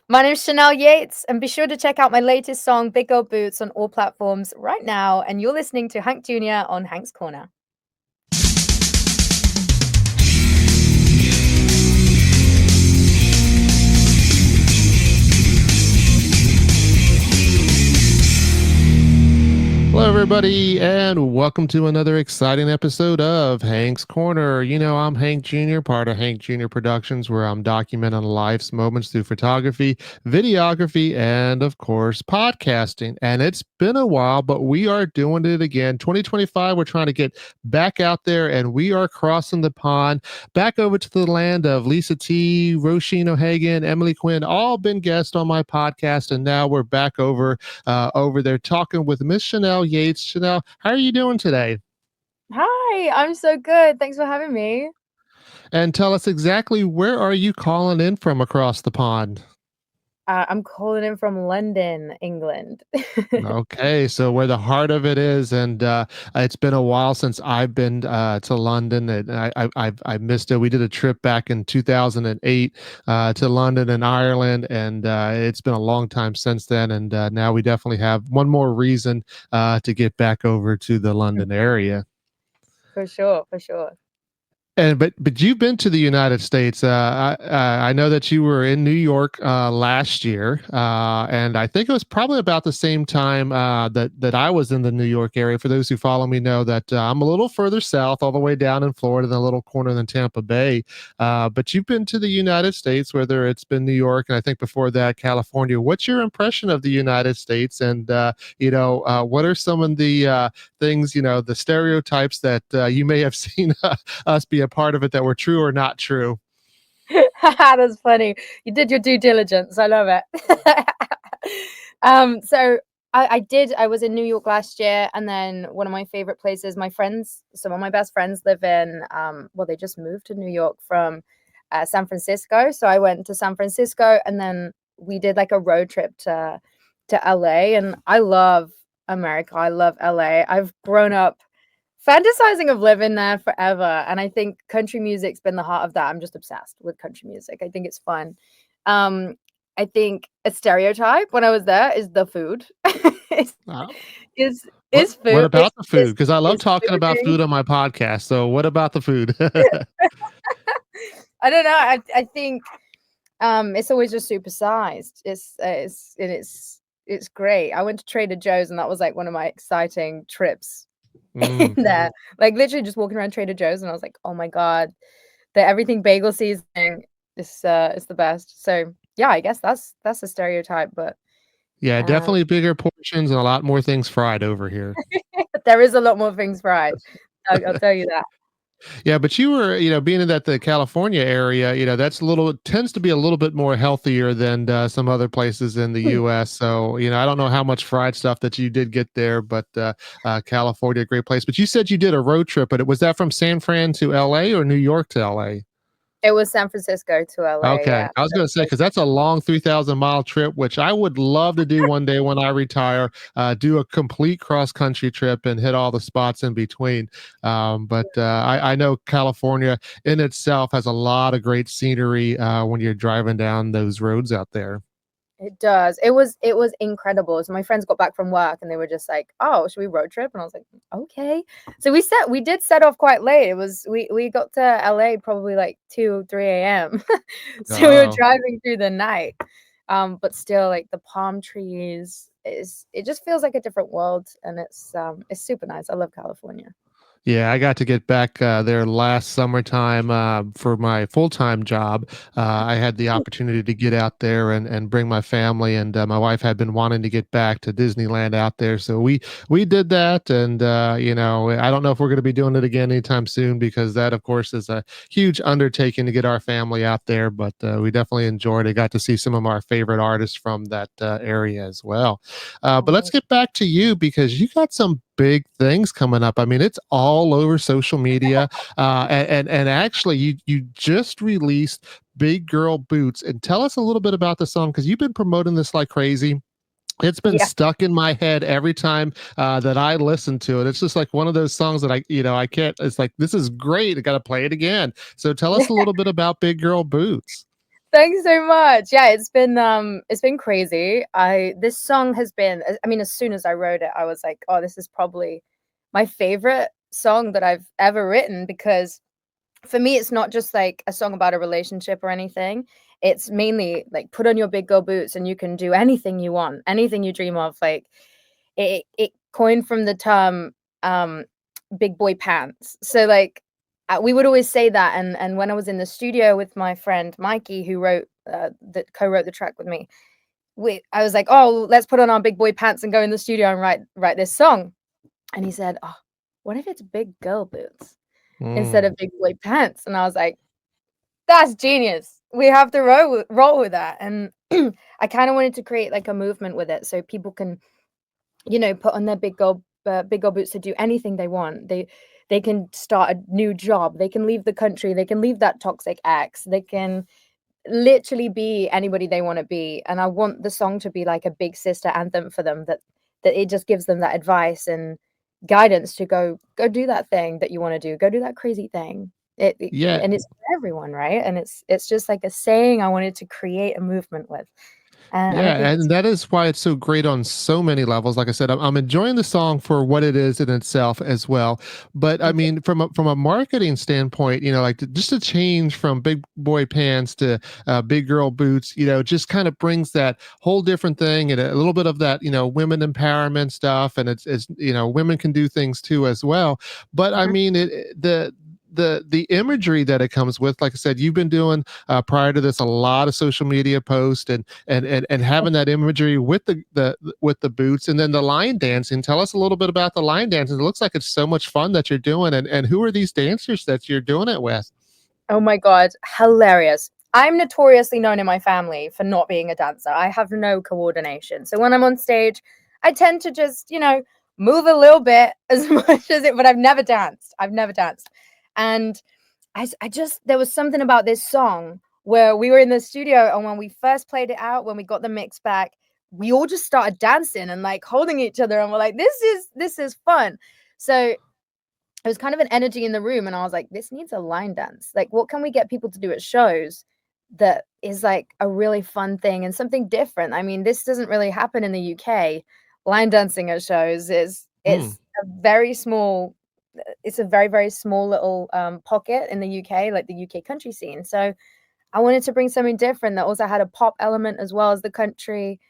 My name's Chanel Yates, and be sure to check out my latest song, Big Girl Boots, on all platforms right now. And you're listening to Hank Jr. on Hank's Corner. Hello, everybody, and welcome to another exciting episode of Hank's Corner. You know, I'm Hank Jr., part of Hank Jr. Productions, where I'm documenting life's moments through photography, videography, and, of course, podcasting. And it's been a while, but we are doing it again. 2025, we're trying to get back out there, and we are crossing the pond back over to the land of Lisa T, Roisin O'Hagan, Emily Quinn, all been guests on my podcast, and now we're back over there talking with Miss Chanel Yates. Chanel, how are you doing today? Hi, I'm so good. Thanks for having me. And tell us exactly, where are you calling in from across the pond? I'm calling in from London, England. Okay, so where the heart of it is, and it's been a while since I've been to London, and I missed it. We did a trip back in 2008 to London and Ireland, and it's been a long time since then. And now we definitely have one more reason to get back over to the London area. For sure, for sure. And but you've been to the United States. I know that you were in New York last year, and I think it was probably about the same time that I was in the New York area. For those who follow me, know that I'm a little further south, all the way down in Florida, in a little corner in Tampa Bay. But you've been to the United States, whether it's been New York, and I think before that California. What's your impression of the United States? And what are some of the things, the stereotypes that you may have seen us be a part of it that were true or not true? That's funny. You did your due diligence. I love it. So I did. I was in New York last year, and then one of my favorite places. My friends, some of my best friends, live in. Well, they just moved to New York from San Francisco, so I went to San Francisco, and then we did like a road trip to LA. And I love America. I love LA. I've grown up fantasizing of living there forever, and I think country music's been the heart of that. I'm just obsessed with country music. I think it's fun. I think a stereotype when I was there is the food. is Uh, is what is what food about the food? is Because I love is talking about fooding. food on my podcast. So what about the food? I don't know. I think it's always just supersized. It's great. I went to Trader Joe's, and that was like one of my exciting trips in Mm. there. Like literally just walking around Trader Joe's, and I was like, oh my god, the everything bagel seasoning is the best. So yeah, I guess that's a stereotype, but Yeah, um, definitely bigger portions and a lot more things fried over here. there is a lot more things fried. I'll tell you that. Yeah, but you were, being in that the California area, that's a little tends to be a little bit more healthier than some other places in the Hmm. U.S. So, I don't know how much fried stuff that you did get there, but California, a great place. But you said you did a road trip, but was that from San Fran to L.A. or New York to L.A.? It was San Francisco to LA. Okay, Yeah. I was going to say because that's a long 3,000-mile trip, which I would love to do one day when I retire. Do a complete cross country trip and hit all the spots in between. But I know California in itself has a lot of great scenery when you're driving down those roads out there. It does. It was incredible. So my friends got back from work, and they were just like, "Oh, should we road trip?" And I was like, "Okay." So we did set off quite late. We got to LA probably like 2, 3 a.m. So we were Oh. driving through the night. But still, like the palm trees, it just feels like a different world, and it's super nice. I love California. Yeah, I got to get back there last summertime for my full-time job. I had the opportunity to get out there and bring my family, and my wife had been wanting to get back to Disneyland out there, so we did that. And I don't know if we're going to be doing it again anytime soon because that, of course, is a huge undertaking to get our family out there. But we definitely enjoyed it. Got to see some of our favorite artists from that area as well. But let's Oh, get back to you because you got some big things coming up. I mean, it's all over social media, and actually, you just released "Big Girl Boots," and tell us a little bit about the song because you've been promoting this like crazy. It's been yeah. stuck in my head every time that I listen to it. It's just like one of those songs that I can't. It's like this is great. I got to play it again. So tell us a little bit about "Big Girl Boots." Thanks so much. Yeah, it's been crazy. I This song has been, I mean, as soon as I wrote it, I was like, "Oh, this is probably my favorite song that I've ever written," because for me it's not just like a song about a relationship or anything. It's mainly like put on your big girl boots and you can do anything you want, anything you dream of. Like it coined from the term um big boy pants. So like we would always say that, and when I was in the studio with my friend Mikey, who wrote that co-wrote the track with me, I was like, "Oh, let's put on our big boy pants and go in the studio and write this song." And he said, "Oh, what if it's big girl boots instead Mm. of big boy pants?" And I was like, "That's genius. We have to roll with that." And I kind of wanted to create like a movement with it, so people can, put on their big girl boots to do anything they want. They can start a new job. They can leave the country. They can leave that toxic ex. They can literally be anybody they want to be. And I want the song to be like a big sister anthem for them, that it just gives them that advice and guidance to go do that thing that you want to do. Go do that crazy thing. Yeah. And it's for everyone, right? And it's just like a saying I wanted to create a movement with. And I Yeah, think it's and that is why it's so great on so many levels. Like I said, I'm enjoying the song for what it is in itself as well. But I thank you. mean, from a marketing standpoint, like just to change from big boy pants to big girl boots, just kind of brings that whole different thing and a little bit of that, women empowerment stuff, and it's women can do things too as well. But I Mhm. mean, the imagery that it comes with, like I said, you've been doing prior to this a lot of social media posts and having that imagery with the boots and then the line dancing. Tell us a little bit about the line dancing. It looks like it's so much fun that you're doing, and who are these dancers that you're doing it with? Oh my god, hilarious. I'm notoriously known in my family for not being a dancer. I have no coordination. So when I'm on stage, I tend to just, move a little bit as much as it, but I've never danced. I've never danced. And I just, there was something about this song where we were in the studio, and when we first played it out, when we got the mix back, we all just started dancing and like holding each other, and we're like, this is fun. So it was kind of an energy in the room, and I was like, this needs a line dance. Like, what can we get people to do at shows that is like a really fun thing and something different? I mean, this doesn't really happen in the UK. Line dancing at shows is Hmm. it's a very small, it's a very, very small little pocket in the UK, like the UK country scene. So I wanted to bring something different that also had a pop element as well as the country,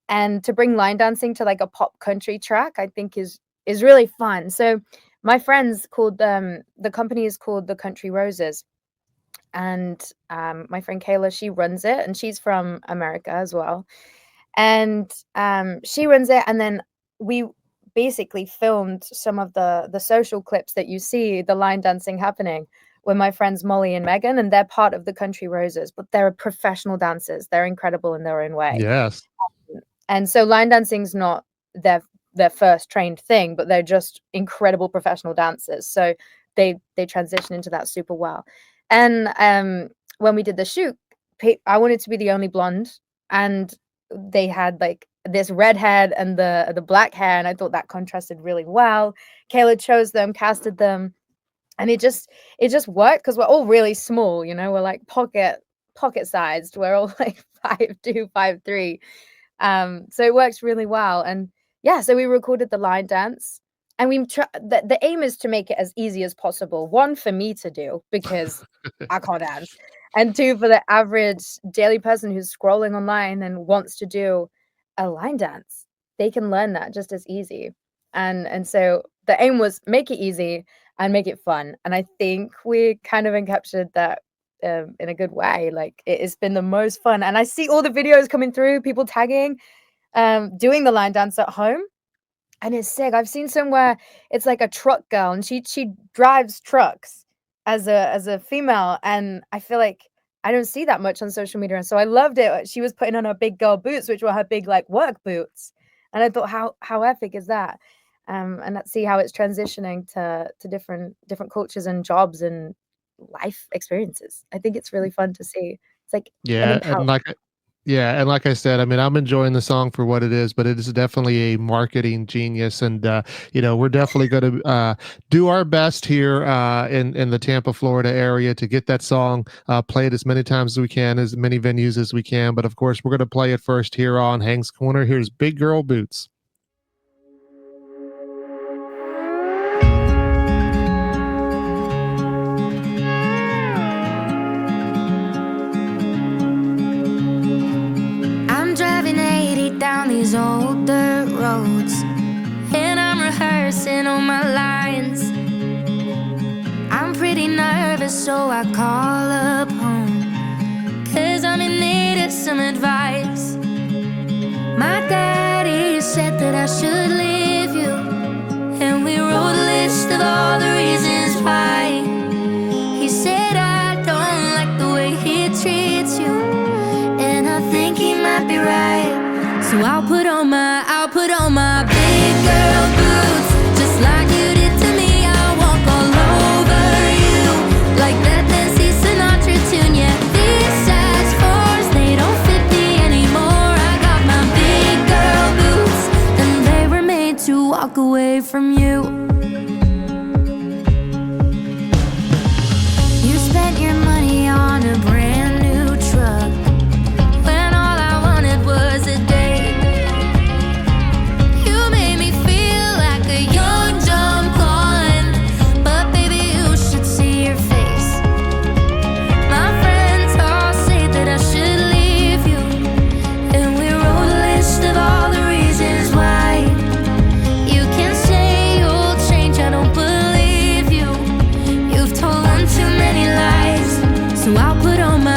and to bring line dancing to like a pop country track, I think is really fun. So my friends called the company is called the Country Roses, and my friend Kayla, she runs it, and she's from America as well. And she runs it, and then we basically filmed some of the social clips that you see the line dancing happening with my friends Molly and Megan, and they're part of the Country Roses, but they're professional dancers. They're incredible in their own way. Yes. And so line dancing's not their first trained thing, but they're just incredible professional dancers. So they transition into that super well. And when we did the shoot, I wanted to be the only blonde, and they had like this red head and the black hair, and I thought that contrasted really well. Kayla chose them, casted them, and it just worked because we're all really small, we're like pocket sized. We're all like 5'2", 5'3". So it works really well. And yeah, so we recorded the line dance, and the aim is to make it as easy as possible. One, for me to do because I can't dance, and two, for the average daily person who's scrolling online and wants to do a line dance. They can learn that just as easy. And so the aim was make it easy and make it fun. And I think we kind of encaptured that in a good way. Like it has been the most fun, and I see all the videos coming through, people tagging, doing the line dance at home, and it's sick. I've seen somewhere it's like a truck girl, and she drives trucks as a female, and I feel like I don't see that much on social media, and so I loved it. She was putting on her big girl boots, which were her big like work boots, and I thought, how epic is that? And let's see how it's transitioning to different cultures and jobs and life experiences. I think it's really fun to see. It's like an Yeah, empower. and like Yeah, and like I said, I mean, I'm enjoying the song for what it is, but it is definitely a marketing genius, and we're definitely going to do our best here in the Tampa, Florida area to get that song played as many times as we can, as many venues as we can. But of course, we're going to play it first here on Hank's Corner. Here's Big Girl Boots. I'm driving 80 down these old dirt roads, and I'm rehearsing all my lines. I'm pretty nervous, so I call up home, 'cause I'm in need of some advice. My daddy said that I should leave you, and we wrote a list of all the reasons why. He said I don't like the way he treats you, and I think he might be right. So I'll put on my big girl boots, just like you did to me. I'll walk all over you, like that Nancy Sinatra tune. Yeah, these size fours, they don't fit me anymore. I got my big girl boots, and they were made to walk away from you. You spent your money on a brand new truck, when all I wanted was a date. You made me feel like a young John Paul, but baby, you should see your face. My friends all say that I should leave you, and we wrote a list of all the reasons why. You can say you'll change, I don't believe you. You've told one too many lies. So I'll put on my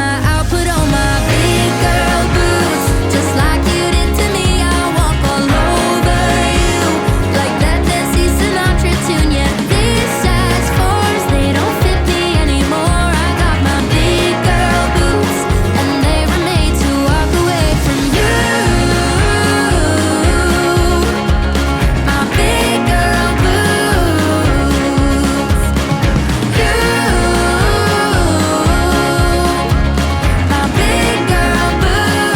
big girl boots, just like you did to me. I'll walk all over you, like that Nancy Sinatra tune. Yeah, these size fours, they don't fit me anymore. I got my big girl boots, and they were made to walk away from you. My big girl boots. You, my big girl boots.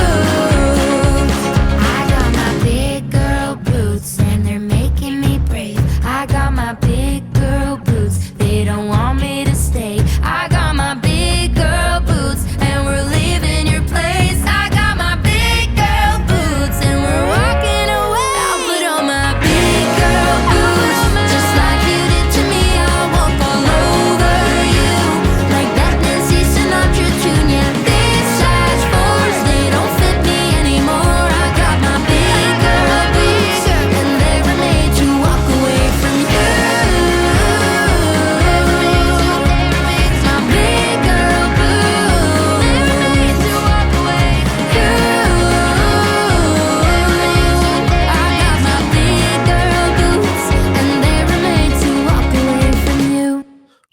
I got my big girl boots, and they're making me brave. I got my big girl boots, they don't want me to stay. I got my big girl boots, and we're leaving your place. I got my big girl boots, and we're walking away. I'll put on my big girl boots, just like you did to me. I'll walk all over you, like that Nancy Sinatra tune. Yeah, these size fours, they don't fit me anymore. I got my big girl boots, and they were made to walk away from you. My big girl boots, they were made to walk away. You, I got my big girl boots, and they were made to walk away from you.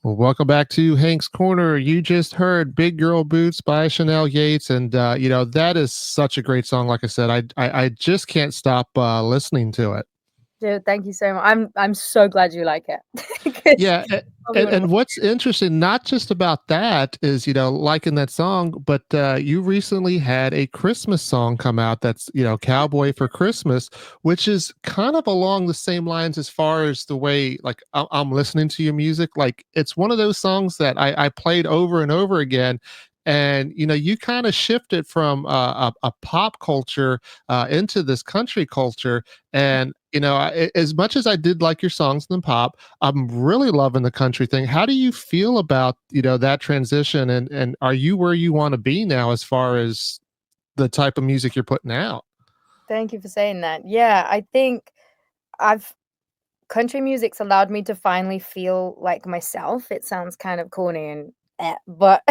Well, welcome back to Hank's Corner. You just heard Big Girl Boots by Chanel Yates. And, that is such a great song. Like I said, I just can't stop listening to it. Dude, thank you so much. I'm so glad you like it. 'Cause Yeah, probably and one of my what's interesting, not just about that is, like in that song, but, you recently had a Christmas song come out that's, Cowboy for Christmas, which is kind of along the same lines as far as the way, like, I'm listening to your music. Like, it's one of those songs that I played over and over again, and, you kinda shifted from, a pop culture, into this country culture, and, as much as I did like your songs in the pop, I'm really loving the country thing. How do you feel about, that transition, and are you where you wanna be now as far as the type of music you're putting out? Thank you for saying that. Yeah, I think I've country music's allowed me to finally feel like myself. It sounds kind of corny and but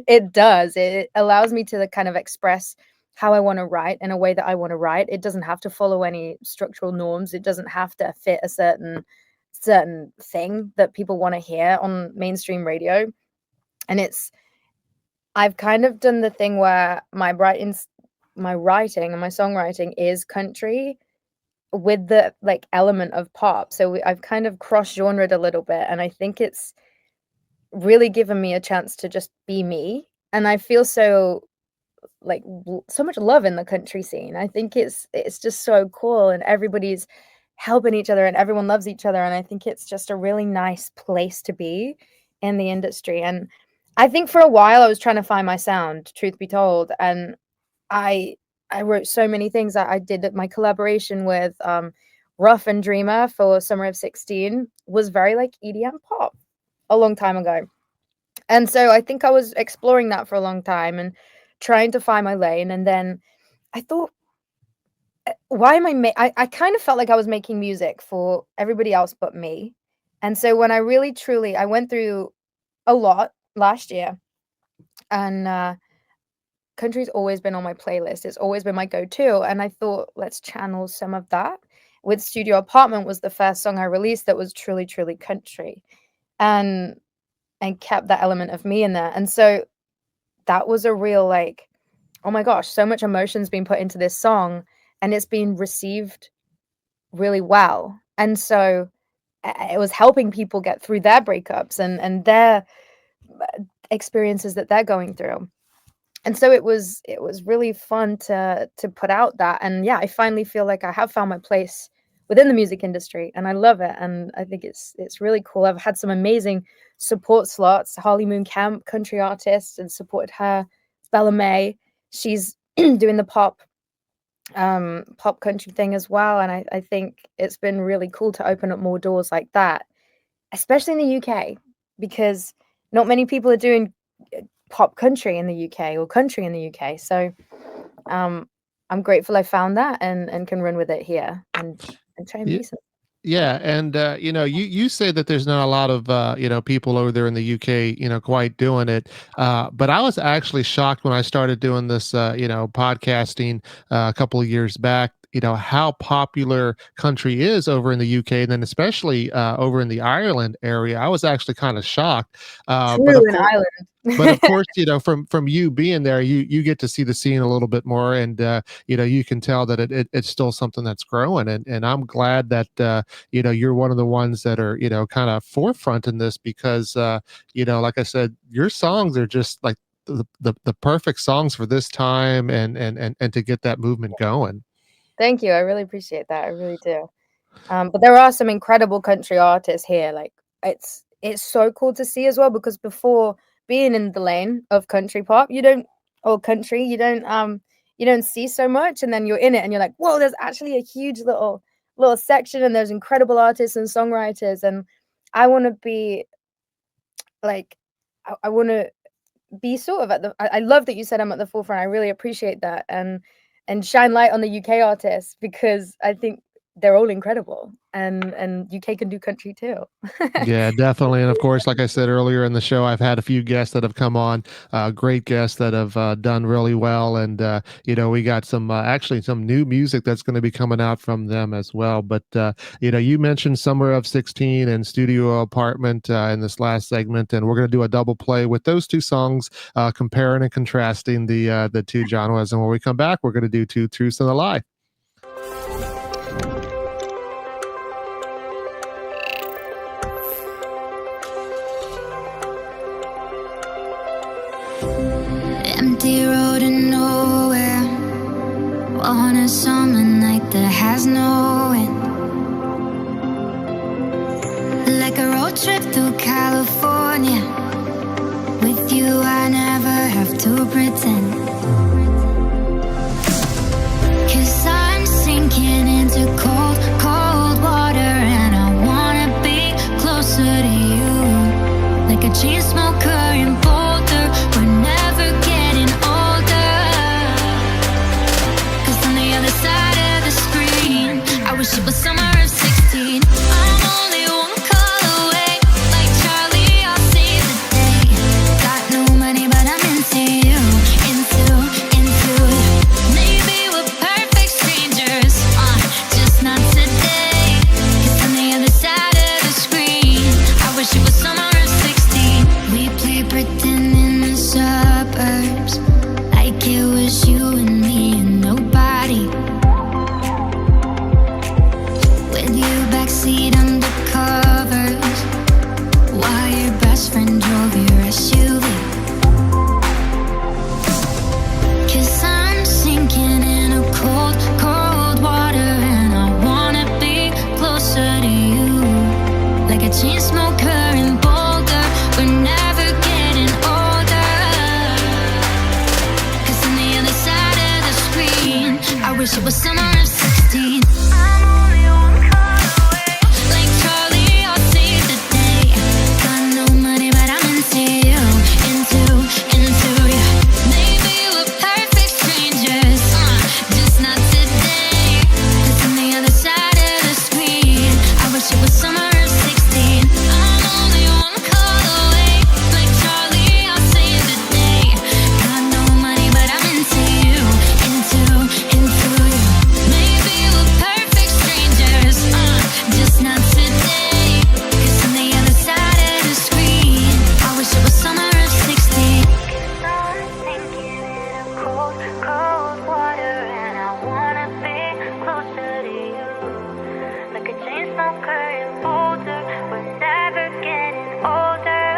it does. It allows me to kind of express how I want to write in a way that I want to write. It doesn't have to follow any structural norms. It doesn't have to fit a certain thing that people want to hear on mainstream radio. And I've kind of done the thing where my writing and my songwriting is country with the like element of pop. So I've kind of cross genred a little bit, and I think it's really given me a chance to just be me. And I feel so like so much love in the country scene. I think it's just so cool, and everybody's helping each other and everyone loves each other, and I think it's just a really nice place to be in the industry. And I think for a while I was trying to find my sound, truth be told, and I I wrote so many things. I did my collaboration with Ruff and Dreamer for Summer of 16 was very like EDM pop a long time ago. And so I think I was exploring that for a long time and trying to find my lane. And then I thought, why am I kind of felt like I was making music for everybody else but me. And so when I really truly, I went through a lot last year, and country's always been on my playlist. It's always been my go-to. And I thought, let's channel some of that. With Studio Apartment was the first song I released that was truly, truly country. And kept that element of me in there. And so that was a real like, oh my gosh, so much emotion's been put into this song and it's been received really well. And so it was helping people get through their breakups and their experiences that they're going through. And so it was really fun to put out that. And yeah, I finally feel like I have found my place within the music industry, and I love it. And I think it's really cool. I've had some amazing support slots. Harley Moon Camp, country artist, and supported her. Bella May, she's doing the pop country thing as well. And I think it's been really cool to open up more doors like that, especially in the UK, because not many people are doing pop country in the UK or country in the UK. So I'm grateful I found that and can run with it here and try and be some. Yeah, and you say that there's not a lot of people over there in the UK, quite doing it. But I was actually shocked when I started doing this, podcasting a couple of years back. How popular country is over in the UK, and then especially over in the Ireland area. I was actually kind of shocked. True, in Ireland. But of course, from you being there, you get to see the scene a little bit more, and you can tell that it's still something that's growing, and I'm glad that you're one of the ones that are kind of forefront in this, because like I said, your songs are just like the perfect songs for this time, and to get that movement going. Thank you. I really appreciate that. I really do. But there are some incredible country artists here. Like it's so cool to see as well, because before being in the lane of country pop, you don't see so much, and then you're in it and you're like, whoa, there's actually a huge little section, and there's incredible artists and songwriters, and I want to be like, I want to be sort of at the. I love that you said I'm at the forefront. I really appreciate that, and shine light on the UK artists, because I think they're all incredible, and UK can do country too. Yeah, definitely. And of course, like I said earlier in the show, I've had a few guests that have come on, great guests that have done really well. And, we got some actually some new music that's going to be coming out from them as well. But, you mentioned Summer of 16 and Studio Apartment in this last segment, and we're going to do a double play with those two songs, comparing and contrasting the two genres. And when we come back, we're going to do Two Truths and a Lie. Empty road to nowhere, on a summer night that has no end. Like a road trip through California, with you I never have to pretend. 'Cause I'm sinking into cold, cold water, and I wanna be closer to you. Like a chain smoker in Boulder, we're never getting older. 'Cause on the other side of the screen, I wish it was summer of 16. I'm only one call away, like Charlie, I'll save the day. Got no money, but I'm into you, into you. Maybe we're perfect strangers, just not today. 'Cause on the other side of the screen, I wish it was summer of 16. We play pretend in the suburbs, like it was you and me and nobody. wish it was summer of 16. I'm only one call away. Like Charlie, I'll save the day. Got no money, but I'm into you. Into you. Maybe we're perfect strangers, just not today. 'Cause on the other side of the screen, I wish it was summer of 16. I'm only one call away. Like Charlie, I'll save the day. Got no money, but I'm into you. Into you. Maybe we're perfect strangers, just not today. 'Cause on the other side of the screen, I wish it was summer of 16. I'm sinking in a cold, cold water, and I wanna be closer to you. Like a chain smoker and older, we're never getting older.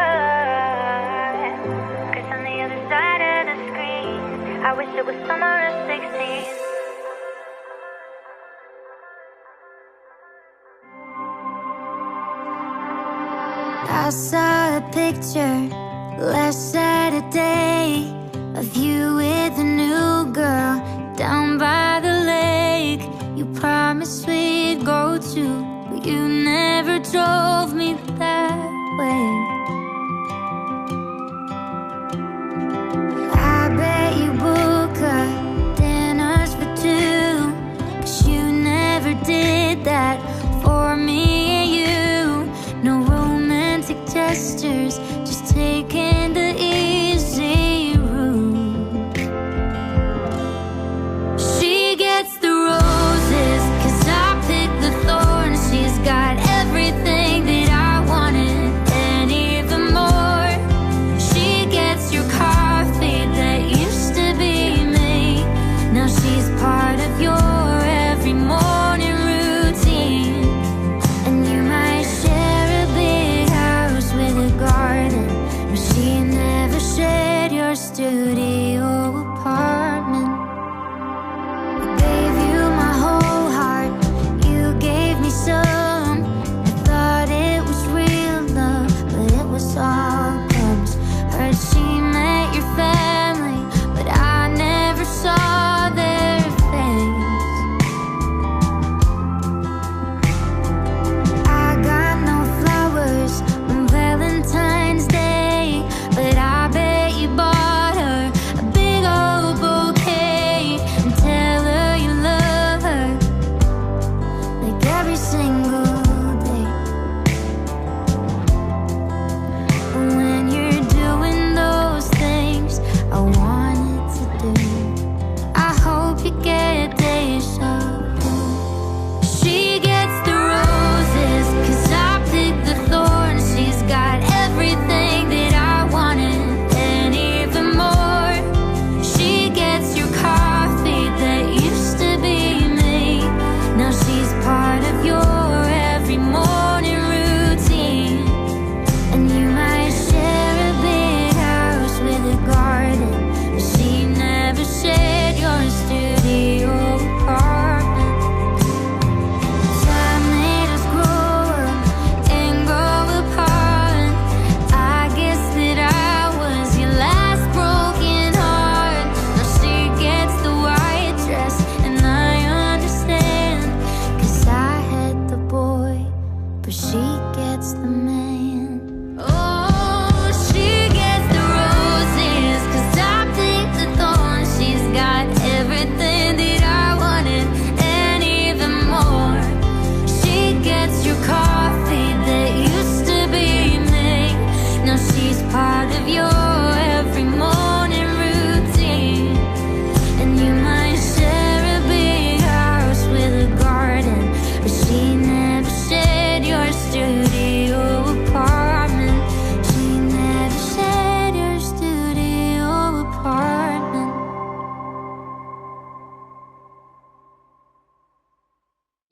'Cause on the other side of the screen, I wish it was summer of 16. I saw a picture last Saturday of you with a new girl down by the lake. You promised we'd go to, but you never drove me that way. I bet you book a dinners for two, 'cause you never did that for me and you. No romantic gestures, just taking the easy route. She gets the roses, 'cause I pick the thorns. She's got everything that I wanted and even more. She gets your coffee that used to be me. Now she's part of your every morning routine.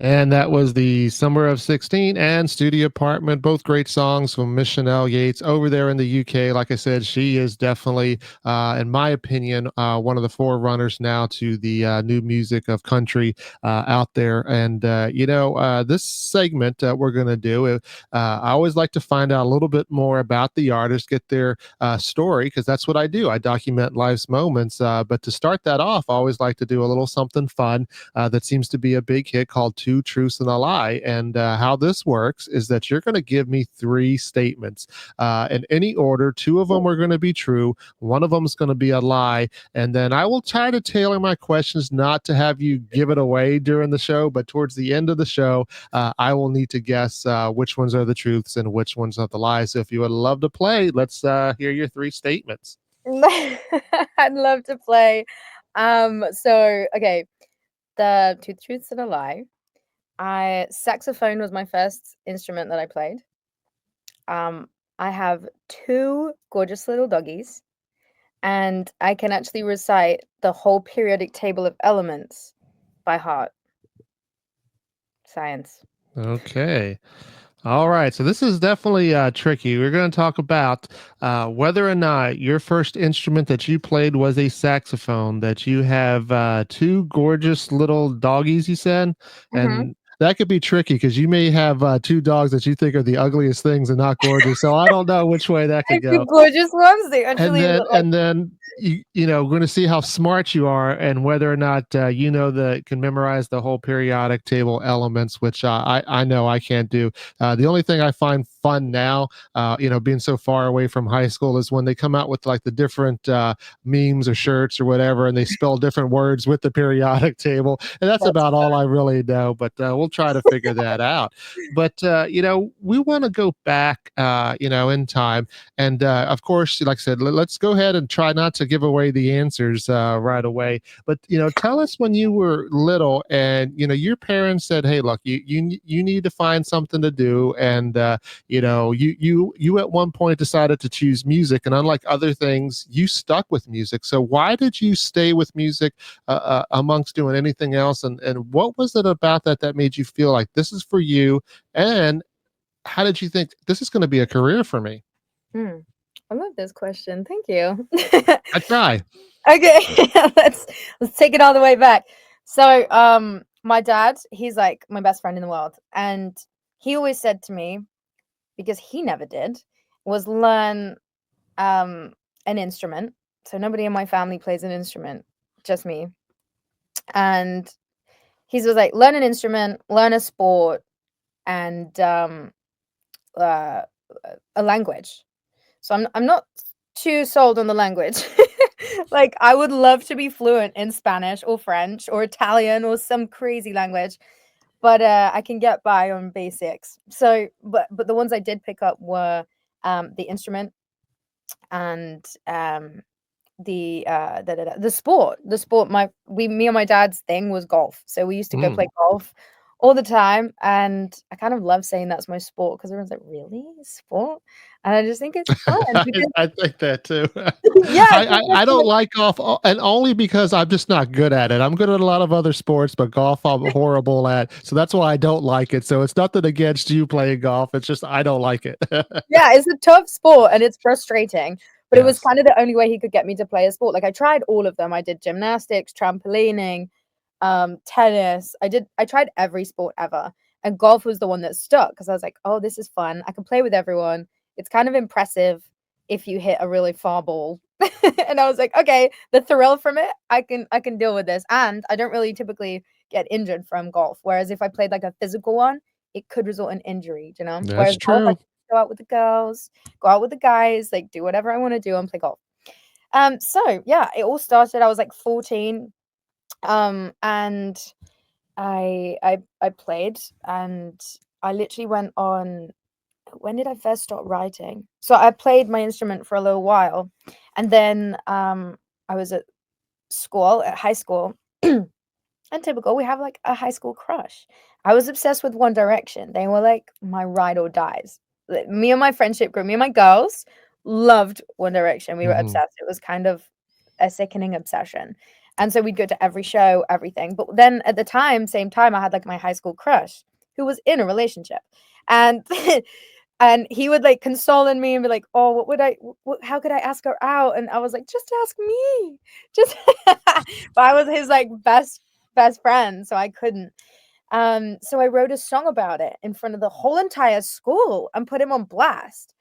And that was the Summer of 16 and Studio Apartment, both great songs from Miss Chanel Yates over there in the UK. Like I said, she is definitely, in my opinion, one of the forerunners now to the new music of country out there. And, this segment we're going to do, I always like to find out a little bit more about the artist, get their story, because that's what I do. I document life's moments. But to start that off, I always like to do a little something fun that seems to be a big hit called Two Truths and a Lie. And how this works is that you're going to give me three statements in any order. Two of them are going to be true, one of them is going to be a lie. And then I will try to tailor my questions not to have you give it away during the show, but towards the end of the show, I will need to guess which ones are the truths and which ones are the lies. So if you would love to play, let's hear your three statements. I'd love to play. So okay, the two truths and a lie. Saxophone was my first instrument that I played. I have two gorgeous little doggies, and I can actually recite the whole periodic table of elements by heart. Science. Okay. All right. So this is definitely tricky. We're going to talk about whether or not your first instrument that you played was a saxophone, that you have two gorgeous little doggies, you said. Mm-hmm. And that could be tricky because you may have two dogs that you think are the ugliest things and not gorgeous. So I don't know which way that I could do go. gorgeous ones. They and actually then look like and then we're going to see how smart you are and whether or not can memorize the whole periodic table elements, which I know I can't do. The only thing I find fun now, being so far away from high school, is when they come out with like the different memes or shirts or whatever, and they spell different words with the periodic table, and that's that's about all I really know, but we'll try to figure that out. But we want to go back in time, and of course, like I said, let's go ahead and try not to give away the answers right away. But tell us when you were little, and your parents said, "Hey, look, you need to find something to do," and you at one point decided to choose music, and unlike other things, you stuck with music. So why did you stay with music amongst doing anything else? And what was it about that made you feel like this is for you? And how did you think this is going to be a career for me? Hmm. I love this question. Thank you. I try. Okay, let's take it all the way back. So, my dad, he's like my best friend in the world, and he always said to me, because he never did, was learn an instrument. So nobody in my family plays an instrument, just me. And he was like, learn an instrument, learn a sport, and uh, a language. So I'm not too sold on the language. Like I would love to be fluent in Spanish or French or Italian or some crazy language, but I can get by on basics. So, but the ones I did pick up were the instrument and the sport. The sport. Me and my dad's thing was golf. So we used to go Mm. play golf all the time, and I kind of love saying that's my sport because everyone's like, "Really, sport?" And I just think it's fun I, because I think that too. yeah, I don't like golf, and only because I'm just not good at it. I'm good at a lot of other sports, but golf I'm horrible at. So that's why I don't like it. So it's nothing against you playing golf. It's just I don't like it. yeah, it's a tough sport and it's frustrating. But it was Yes. kind of the only way he could get me to play a sport. Like I tried all of them. I did gymnastics, trampolining, tennis. I tried every sport ever. And golf was the one that stuck because I was like, oh, this is fun. I can play with everyone. It's kind of impressive if you hit a really far ball. And I was like, okay, the thrill from it, I can deal with this. And I don't really typically get injured from golf. Whereas if I played like a physical one, it could result in injury, you know? That's Whereas golf, I true. can go out with the girls, go out with the guys, like do whatever I want to do and play golf. So yeah, it all started. I was like 14. And I played and I literally went on. When did I first start writing? So I played my instrument for a little while, and then I was at school, at high school, and typical, we have like a high school crush. I was obsessed with One Direction. They were like my ride or dies. Like, me and my friendship group, me and my girls loved One Direction. We were Mhm. obsessed. It was kind of a sickening obsession. And so we'd go to every show, everything. But then at the time, same time, I had like my high school crush who was in a relationship. And and he would like console in me and be like, "Oh, what would how could I ask her out?" And I was like, "Just ask me." Just but I was his like best friend, so I couldn't. So I wrote a song about it in front of the whole entire school and put him on blast.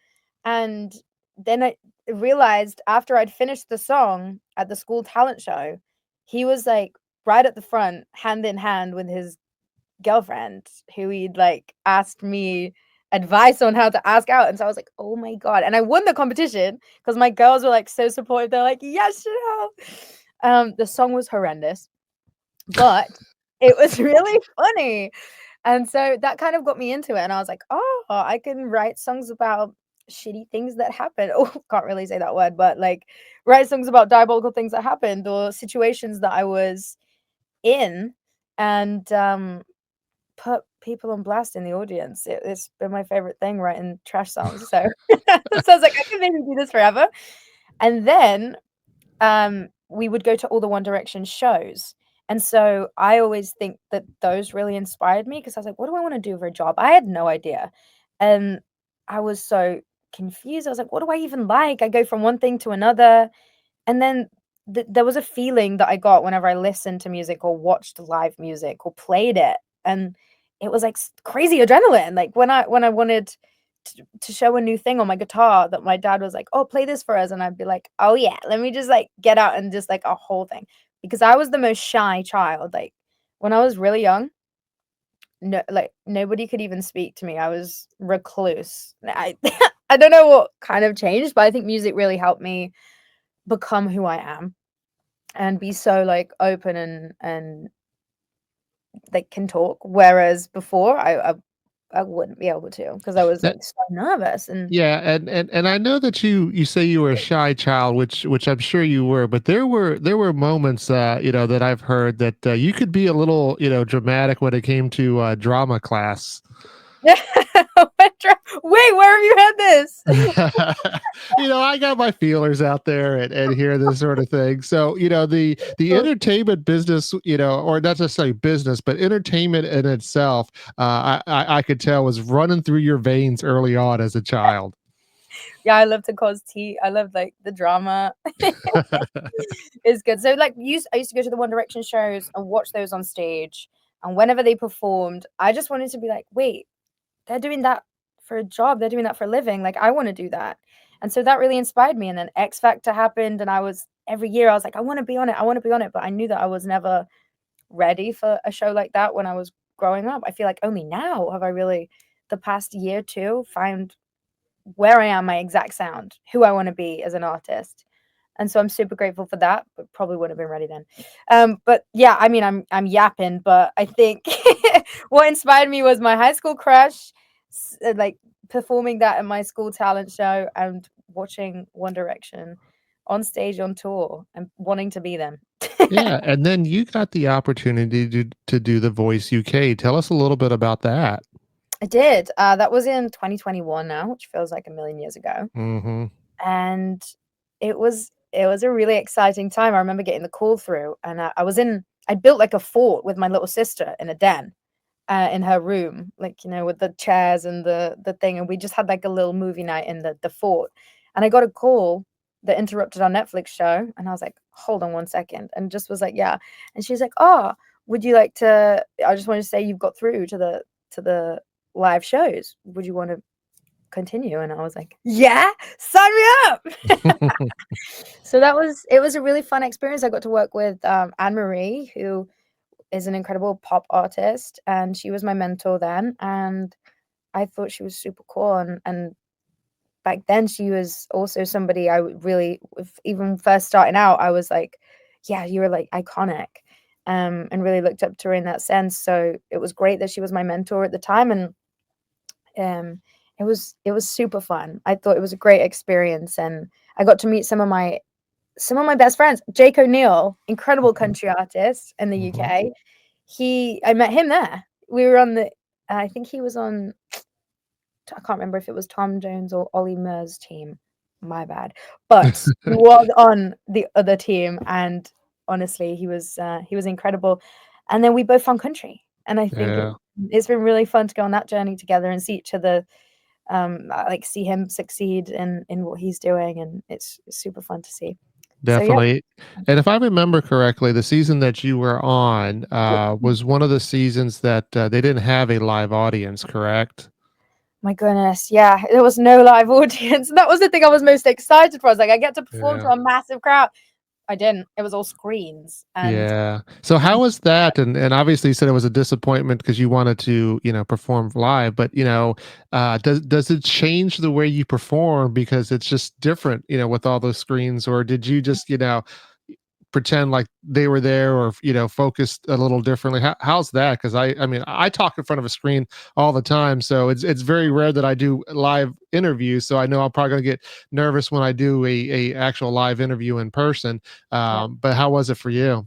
And then I realized after I'd finished the song at the school talent show, he was like right at the front, hand in hand with his girlfriend, who he'd like asked me advice on how to ask out. And so I was like, oh my God. And I won the competition because my girls were like so supportive. They're like, yes, Chanel. The song was horrendous, but it was really funny. And so that kind of got me into it. And I was like, oh, I can write songs about shitty things that happen. Oh, can't really say that word, but like write songs about diabolical things that happened or situations that I was in, and put people on blast in the audience. It's been my favorite thing, writing trash songs. So, so I was like, I can maybe do this forever. And then we would go to all the One Direction shows. And so I always think that those really inspired me because I was like, what do I want to do for a job? I had no idea. And I was so confused. I was like, what do I even like? I go from one thing to another. And then there was a feeling that I got whenever I listened to music or watched live music or played it. And it was like crazy adrenaline. Like when I wanted to show a new thing on my guitar, that my dad was like, oh, play this for us. And I'd be like, oh yeah, let me just like get out and just like a whole thing. Because I was the most shy child. Like when I was really young, no, like nobody could even speak to me. I was recluse. I don't know what kind of changed, but I think music really helped me become who I am and be so like open and like can talk. Whereas before I wouldn't be able to because I was That like so nervous and Yeah, and I know that you say you were a shy child, which I'm sure you were, but there were moments, that I've heard that you could be a little, dramatic when it came to drama class. Wait, where have you had this? I got my feelers out there and hear this sort of thing. So, the entertainment business, or not necessarily business, but entertainment in itself, I could tell was running through your veins early on as a child. Yeah, I love to cause tea. I love like the drama. It's good. So like I used to go to the One Direction shows and watch those on stage. And whenever they performed, I just wanted to be like, wait, they're doing that for a job. They're doing that for a living. Like I want to do that. And so that really inspired me. And then X Factor happened and every year I was like, I want to be on it. I want to be on it. But I knew that I was never ready for a show like that when I was growing up. I feel like only now have I really the past year or two found where I am, my exact sound, who I want to be as an artist. And so I'm super grateful for that, but probably wouldn't have been ready then. But yeah, I mean, I'm yapping, but I think what inspired me was my high school crush, like performing that at my school talent show and watching One Direction on stage on tour and wanting to be them. Yeah, and then you got the opportunity to do The Voice UK. Tell us a little bit about that. I did. That was in 2021 now, which feels like a million years ago. Mhm. And it was a really exciting time. I remember getting the call through, and I built like a fort with my little sister in a den, in her room, like with the chairs and the thing, and we just had like a little movie night in the fort. And I got a call that interrupted our Netflix show, and I was like, hold on one second, and just was like, yeah. And she's like, oh, would you like to? I just wanted to say you've got through to the live shows. Would you want to continue? And I was like, yeah, sign me up. So it was a really fun experience. I got to work with Anne Marie, who is an incredible pop artist, and she was my mentor then. And I thought she was super cool. And back then, she was also somebody I would really, even first starting out, I was like, yeah, you were like iconic, and really looked up to her in that sense. So it was great that she was my mentor at the time, and um, it was super fun. I thought it was a great experience, and I got to meet some of my best friends. Jake O'Neill, incredible Mhm, country artist in the mhm. UK. I met him there. We were on I think he was on, I can't remember if it was Tom Jones or Ollie Murs' team. My bad. But he was on the other team, and honestly. He was incredible. And then we both found country. And I think Yeah. it's been really fun to go on that journey together and see each other, like see him succeed in what he's doing, and it's super fun to see. So yeah. Definitely. And if I remember correctly, the season that you were on was one of the seasons that they didn't have a live audience, correct? My goodness, yeah, there was no live audience. And that was the thing I was most excited for. I was like, I get to perform to Yeah. a massive crowd. I didn't. It was all screens. And Yeah. So how was that? And obviously you said it was a disappointment because you wanted to, perform live, but does it change the way you perform because it's just different, with all those screens, or did you just, pretend like they were there, or focused a little differently? How's that? Because I mean, I talk in front of a screen all the time, so it's very rare that I do live interviews, so I know I'm probably going to get nervous when I do a actual live interview in person. yeah. But how was it for you?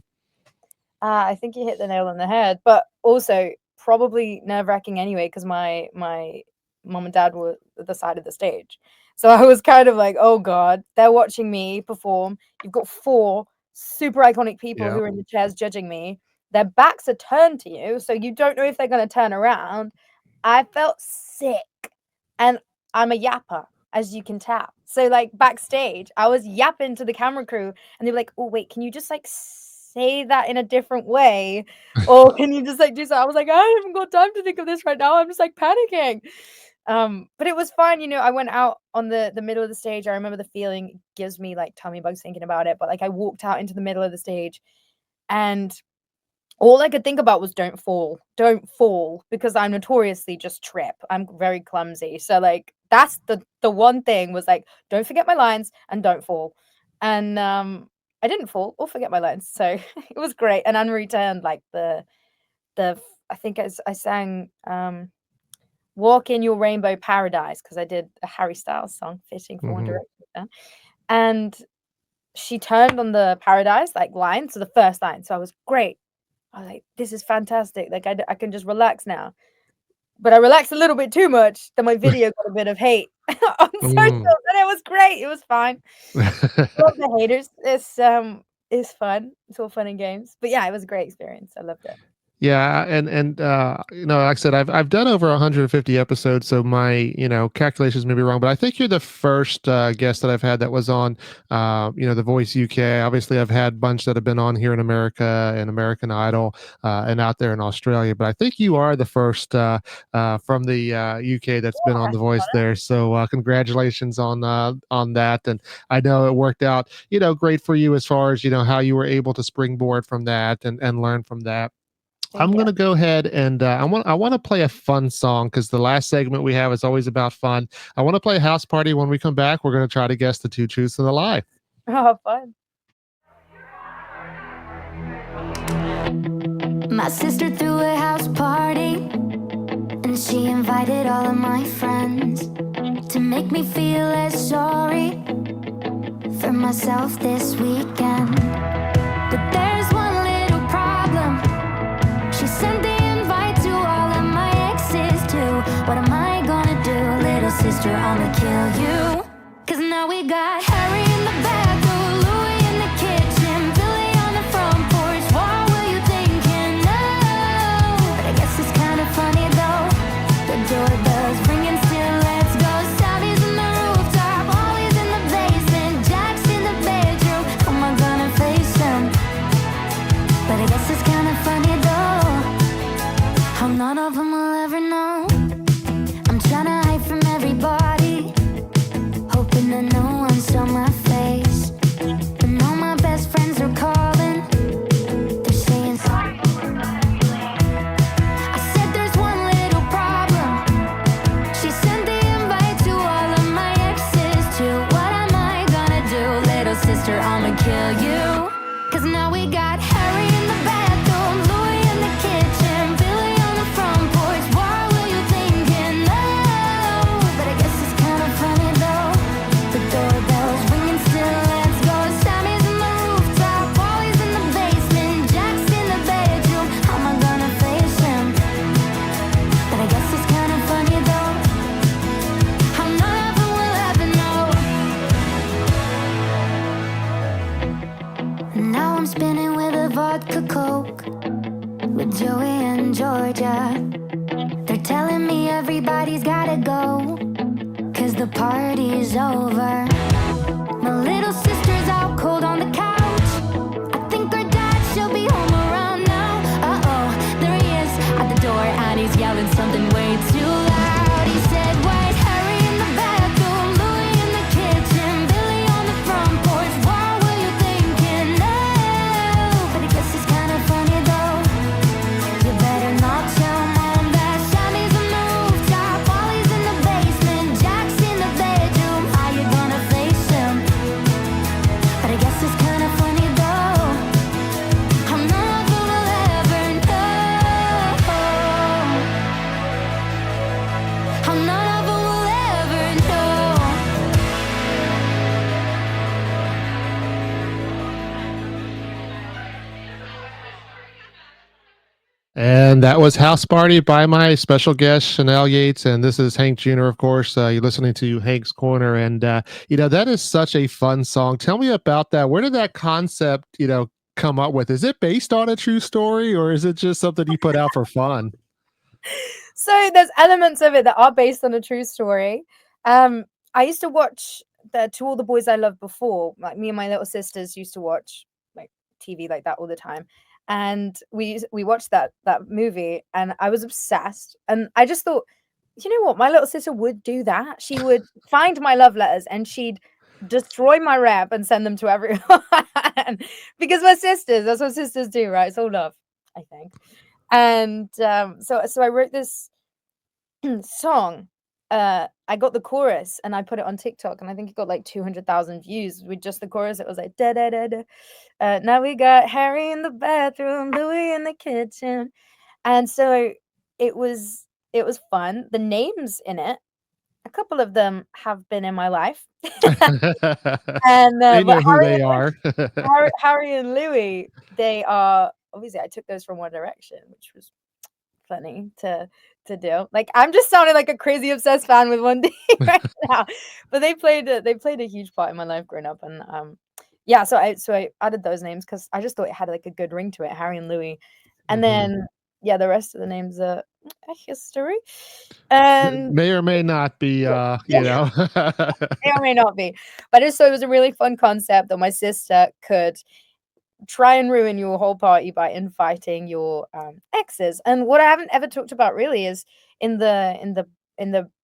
I think you hit the nail on the head, but also probably nerve-wracking anyway, because my mom and dad were at the side of the stage. So I was kind of like, oh God, they're watching me perform. You've got 4 super iconic people Yeah. who are in the chairs judging me. Their backs are turned to you, so you don't know if they're going to turn around. I felt sick, and I'm a yapper, as you can tell. So like backstage, I was yapping to the camera crew, and they were like, "Oh wait, can you just like say that in a different way, or can you just like do so?" I was like, "I haven't got time to think of this right now. I'm just like panicking." But it was fine. I went out on the middle of the stage. I remember the feeling. It gives me like tummy bugs thinking about it. But like I walked out into the middle of the stage, and all I could think about was don't fall, because I'm notoriously just trip. I'm very clumsy. So like that's the one thing was like, don't forget my lines and don't fall. And I didn't fall or forget my lines. So it was great. And Anne-Marie turned like I think I sang Walk in Your Rainbow Paradise, because I did a Harry Styles song fitting for One Hmm. Direction. And she turned on the Paradise like line, so the first line. So I was great. I was like, this is fantastic. Like I can just relax now. But I relaxed a little bit too much. Then my video got a bit of hate on social, Mm. and it was great. It was fine. Love the haters. It's fun. It's all fun and games. But yeah, it was a great experience. I loved it. Yeah, and like I said, I've done over 150 episodes, so my calculations may be wrong, but I think you're the first guest that I've had that was on The Voice UK. Obviously, I've had a bunch that have been on here in America and American Idol and out there in Australia, but I think you are the first from the UK that's been on The Voice there. So congratulations on that, and I know it worked out great for you as far as how you were able to springboard from that and learn from that. Thank I'm you. gonna go ahead and I want to play a fun song because the last segment we have is always about fun. I want to play House Party. When we come back, we're gonna try to guess the 2 truths and a lie. Oh, fun. My sister threw a house party, and she invited all of my friends to make me feel less sorry for myself this weekend. But there's one little problem. She sent the invite to all of my exes too. What am I gonna do, little sister? I'ma kill you. 'Cause now we got Harry in the bathroom, Louis in the kitchen, Billy on the front porch. What were you thinking? No, but I guess it's kind of funny though. The doorbell's ringing still, let's go. Sally's on the rooftop, Ollie's in the basement, Jack's in the bedroom. How am I gonna face him? But I guess it's kind of funny though, how none of them will ever know. I'm trying to hide from everybody, hoping that no one saw my face. with Joey and Georgia. They're telling me everybody's gotta go, 'cause the party's over. My little sister's out cold on the couch. I think her dad should be home around now. Uh-oh, there he is at the door, and he's yelling something way too loud. He said, "Wait, Harry in the bathroom, Louie in the kitchen, Billy on the front porch. What were you thinking? No." But I guess it's kind of funny though. You better not tell mom that Sammy's on the rooftop, Wally's in the basement, Jack's in the bedroom. How you gonna face him? But I guess it's kind of funny though. I'm not gonna ever know. I'm not ever will ever know. And that was House Party by my special guest, Chanel Yates. And this is Hank Jr., of course. You're listening to Hank's Corner. And, that is such a fun song. Tell me about that. Where did that concept, come up with? Is it based on a true story, or is it just something you put out for fun? So there's elements of it that are based on a true story. I used to watch the To All the Boys I Loved Before. Like, me and my little sisters used to watch like TV like that all the time. And we watched that movie, and I was obsessed. And I just thought, you know what? My little sister would do that. She would find my love letters and she'd destroy my rep and send them to everyone. Because we're sisters. That's what sisters do, right? It's all love, I think. And so I wrote this song. I got the chorus and I put it on TikTok, and I think it got like 200,000 views with just the chorus. It was like da da da da. Now we got Harry in the bathroom, Louie in the kitchen, and so it was fun. The names in it, a couple of them have been in my life, and They know but who they are. Harry and Louie, they are obviously, I took those from One Direction, which was funny to do. Like, I'm just sounding like a crazy obsessed fan with One D right now, but they played a huge part in my life growing up, and yeah. So I added those names because I just thought it had like a good ring to it, Harry and Louie, and Mhm. then yeah, the rest of the names are a history, and May or may not be, may or may not be, but it was a really fun concept that my sister could try and ruin your whole party by inviting your exes. And what I haven't ever talked about really is in the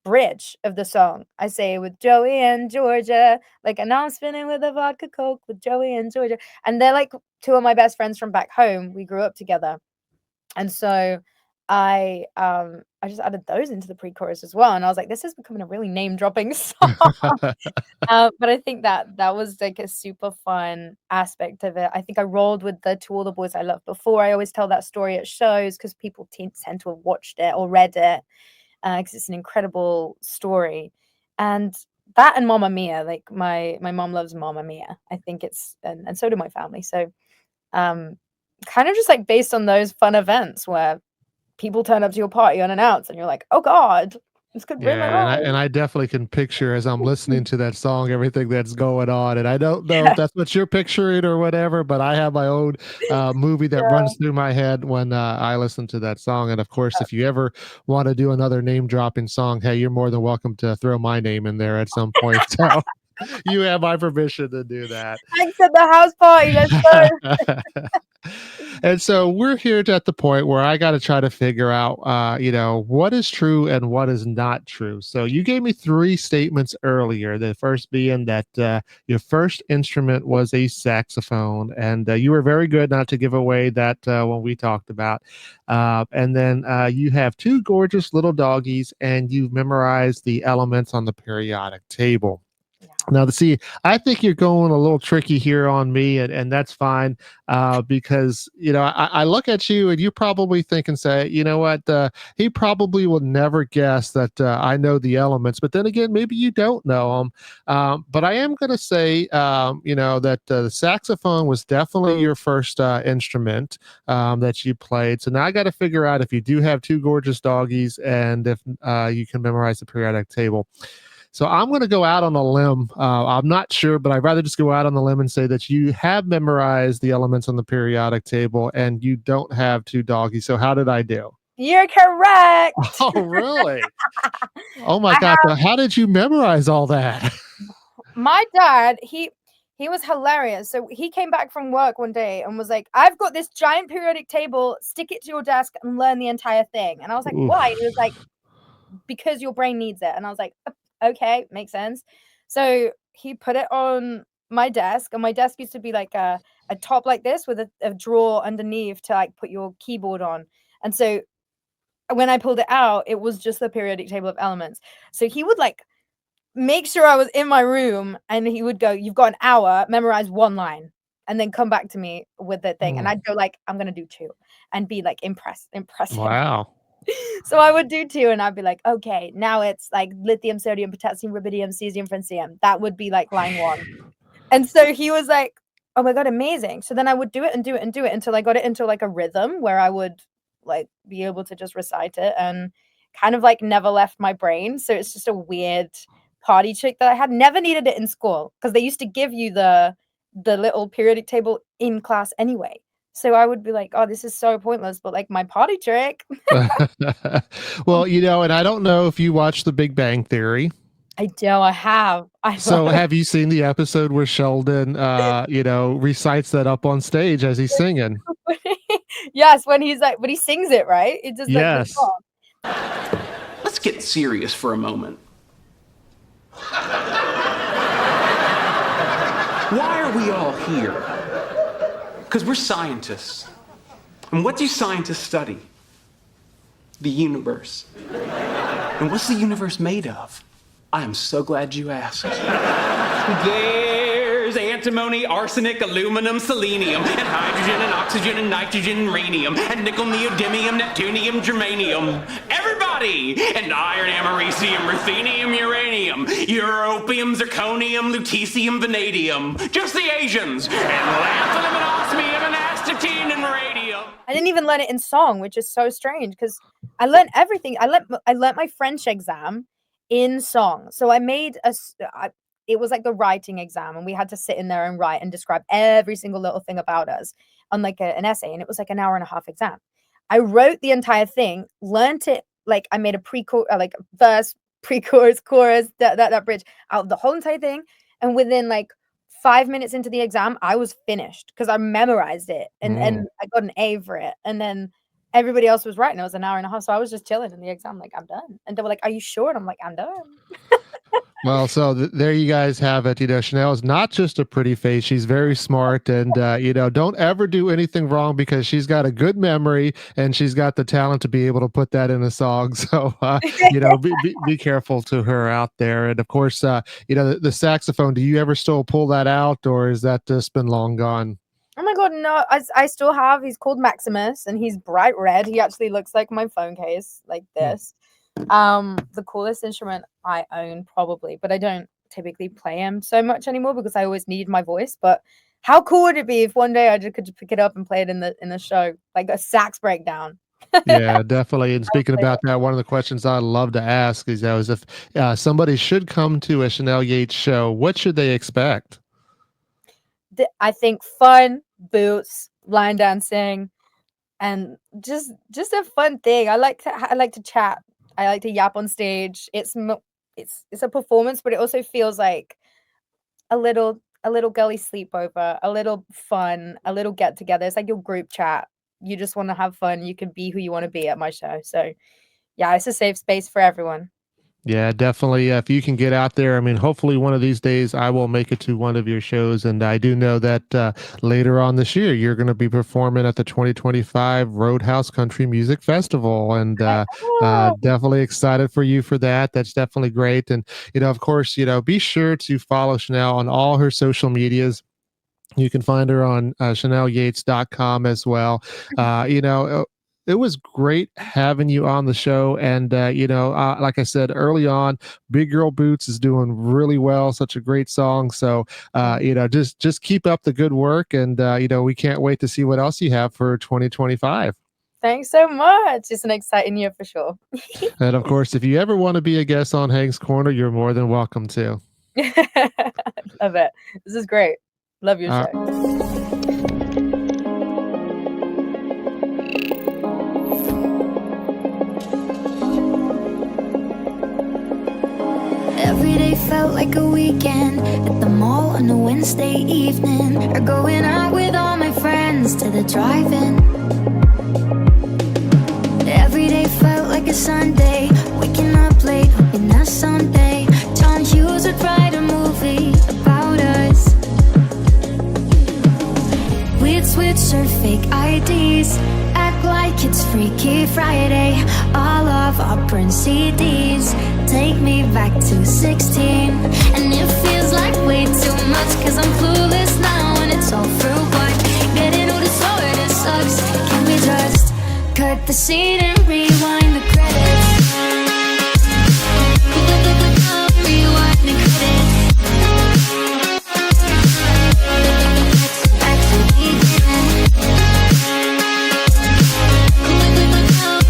bridge of the song, I say, with Joey and Georgia, like, and now I'm spinning with a vodka coke with Joey and Georgia, and they're like two of my best friends from back home. We grew up together, and so I just added those into the pre-chorus as well, and I was like, this is becoming a really name dropping song. But I think that was like a super fun aspect of it. I think I rolled with the To All the Boys I Loved Before. I always tell that story at shows because people tend to have watched it or read it, because it's an incredible story. And that and Mamma Mia, like my mom loves Mamma Mia. I think it's and so do my family. So kind of just like based on those fun events where people turn up to your party unannounced and you're like, oh God, this could ruin my Yeah, and I life. and I definitely can picture as I'm listening to that song everything that's going on, and I don't know if that's what you're picturing or whatever, but I have my own movie that Yeah. runs through my head when I listen to that song. And of course, if you ever want to do another name dropping song, hey, you're more than welcome to throw my name in there at some point. So you have my permission to do that. Thanks at the house party. Let's go. And so we're here at the point where I got to try to figure out, what is true and what is not true. So you gave me three statements earlier. The first being that your first instrument was a saxophone, and you were very good not to give away that when we talked about. And then you have two gorgeous little doggies, and you've memorized the elements on the periodic table. Yeah. Now, to see, I think you're going a little tricky here on me, and that's fine, because I look at you and you probably think and say, you know what, he probably will never guess that I know the elements. But then again, maybe you don't know them. But I am going to say, that the saxophone was definitely your first instrument that you played. So now I got to figure out if you do have two gorgeous doggies and if you can memorize the periodic table. So I'm going to go out on a limb. I'm not sure, but I'd rather just go out on the limb and say that you have memorized the elements on the periodic table and you don't have two doggies. So how did I do? You're correct. Oh, really? Oh my I gosh. So how did you memorize all that? My dad, he was hilarious. So he came back from work one day and was like, "I've got this giant periodic table. Stick it to your desk and learn the entire thing." And I was like, "Why?" And he was like, "Because your brain needs it." And I was like, "Okay, makes sense." So he put it on my desk, and my desk used to be like a top like this with a drawer underneath to like put your keyboard on. And so when I pulled it out, it was just the periodic table of elements. So he would like make sure I was in my room, and he would go, "You've got an hour, memorize one line, and then come back to me with the thing." And Mm, I'd go like, "I'm gonna do two," and be like impressive. wow. So I would do two, and I'd be like, "Okay, now it's like lithium, sodium, potassium, rubidium, cesium, francium." That would be like line one. And so he was like, "Oh my god, amazing." So then I would do it and do it and do it until I got it into like a rhythm where I would like be able to just recite it, and kind of like never left my brain. So it's just a weird party trick that I had. Never needed it in school because they used to give you the little periodic table in class anyway. So I would be like, "Oh, this is so pointless," but like my party trick. Well, and I don't know if you watch The Big Bang Theory. I do. I have. I So love have you seen the episode where Sheldon, recites that up on stage as he's singing? it. Yes, when he's like when he sings it, right? It's just like the Yes. song. Let's get serious for a moment. Why are we all here? Because we're scientists. And what do scientists study? The universe. And what's the universe made of? I am so glad you asked. There's antimony, arsenic, aluminum, selenium, and hydrogen, and oxygen, and nitrogen, and rhenium, and nickel, neodymium, neptunium, germanium. Everybody! And iron, americium, ruthenium, uranium, europium, zirconium, lutetium, vanadium. Just the Asians. And lanthanum, and osmium, and astatine, and radium. I didn't even learn it in song, which is so strange because I learned everything. I learned my French exam in song. So I made it was like the writing exam, and we had to sit in there and write and describe every single little thing about us on like an essay, and it was like an hour and a half exam. I wrote the entire thing, learned it like I made a like verse, pre-chorus, chorus, that bridge out of the whole entire thing, and within like 5 minutes into the exam, I was finished because I memorized it, and Mm. I got an A for it, and then everybody else was writing. It was an hour and a half, so I was just chilling in the exam, like I'm done. And they were like, "Are you sure?" And I'm like, "I'm done." Well, so there you guys have it. Chanel is not just a pretty face; she's very smart, and don't ever do anything wrong because she's got a good memory and she's got the talent to be able to put that in a song. So, be careful to her out there. And of course, the saxophone. Do you ever still pull that out, or is that just been long gone? Oh my god, no! I still have. He's called Maximus, and he's bright red. He actually looks like my phone case, like Hmm. this. The coolest instrument I own probably, but I don't typically play him so much anymore because I always need my voice. But how cool would it be if one day I could just pick it up and play it in the show, like a sax breakdown? Yeah, definitely. And speaking about that, one of the questions I love to ask is if somebody should come to a Chanel Yates show, what should they expect? I think fun, boots, line dancing, and just a fun thing. I like to chat. I like to yap on stage. It's a performance, but it also feels like a little girly sleepover, a little fun, a little get together. It's like your group chat. You just want to have fun. You can be who you want to be at my show. So yeah, it's a safe space for everyone. Yeah, definitely. If you can get out there, I mean, hopefully one of these days I will make it to one of your shows. And I do know that later on this year, you're going to be performing at the 2025 Roadhouse Country Music Festival. And Oh, definitely excited for you for that. That's definitely great. And, of course, be sure to follow Chanel on all her social medias. You can find her on ChanelYates.com as well. It was great having you on the show. And, like I said early on, Big Girl Boots is doing really well. Such a great song. So, just keep up the good work. And, we can't wait to see what else you have for 2025. Thanks so much. It's an exciting year for sure. And of course, if you ever want to be a guest on Hank's Corner, you're more than welcome to. Love it. This is great. Love your Uh, show. Every day felt like a weekend at the mall on a Wednesday evening, or going out with all my friends to the drive-in. Every day felt like a Sunday, waking up late, hoping that someday John Hughes would write a movie about us. We'd switch our fake IDs, act like it's Freaky Friday, all of our burn CDs. Take me back to 16, and it feels like way too much, cause I'm clueless now and it's all for what? Getting older sort of sucks. Can we just cut the scene and rewind the credits? Rewind the credits. Back to the beginning.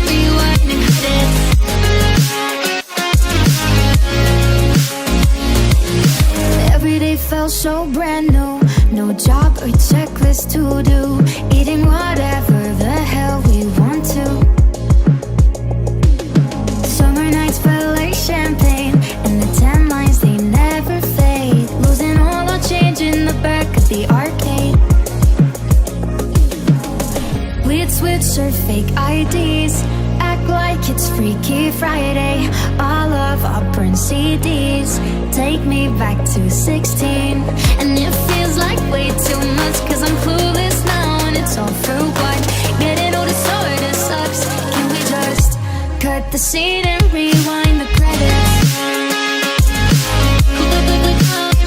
Rewind the credits. Every day felt so brand new, no job or checklist to do, eating whatever the hell we want to. Summer nights felt like champagne, and the tan lines, they never fade, losing all our change in the back of the arcade. We'd switch our fake IDs, act like it's Freaky Friday, all of our burn CDs. Take me back to 16, and it feels like way too much, cause I'm clueless now and it's all for what? Getting older sort of sucks. Can we just cut the scene and rewind the credits?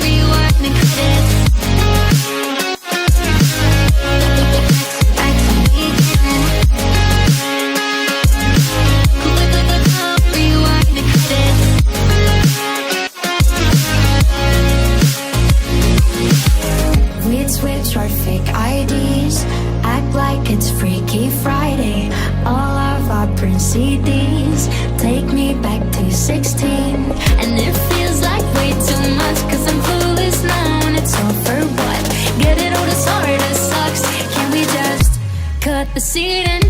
Rewind the credits. Back to the beginning. Rewind the credits. We'd switch our fake IDs, act like it's Freaky Friday, all of our print CDs. Take me back to 16, and it feels like way too much, cause I'm clueless now and it's all for what? Getting older sort of sucks. Can we just cut the scene and